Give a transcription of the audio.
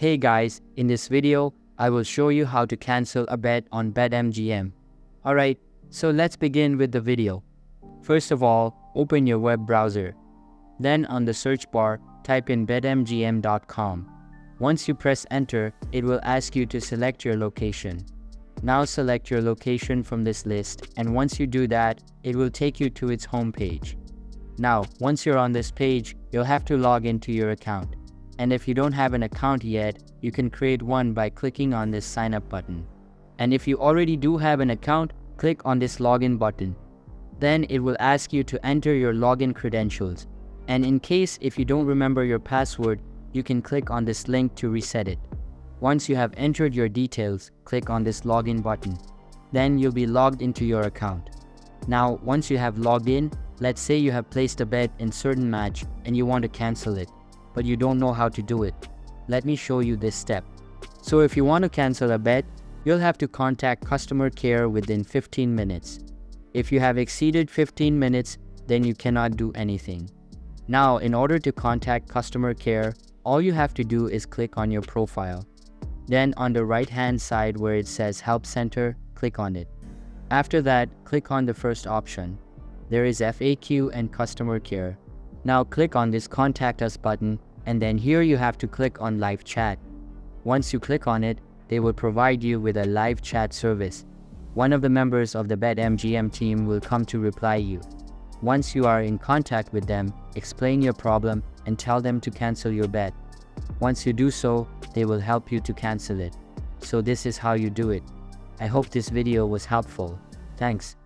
Hey guys, in this video, I will show you how to cancel a bet on Betmgm. Alright, so let's begin with the video. First of all, open your web browser. Then on the search bar, type in betmgm.com. Once you press enter, it will ask you to select your location. Now select your location from this list, and once you do that, it will take you to its home page. Now, once you're on this page, you'll have to log into your account. And if you don't have an account yet, you can create one by clicking on this sign up button. And if you already do have an account, click on this login button. Then it will ask you to enter your login credentials. And in case if you don't remember your password, you can click on this link to reset it. Once you have entered your details, click on this login button. Then you'll be logged into your account. Now, once you have logged in, let's say you have placed a bet in certain match and you want to cancel it, but you don't know how to do it. Let me show you this step. So if you want to cancel a bet, you'll have to contact customer care within 15 minutes. If you have exceeded 15 minutes, then you cannot do anything. Now, in order to contact customer care, all you have to do is click on your profile. Then on the right-hand side where it says Help Center, click on it. After that, click on the first option. There is FAQ and customer care. Now click on this Contact Us button, and then here you have to click on Live Chat. Once you click on it, they will provide you with a live chat service. One of the members of the Betmgm team will come to reply you. Once you are in contact with them, explain your problem and tell them to cancel your bet. Once you do so, they will help you to cancel it. So this is how you do it. I hope this video was helpful. Thanks.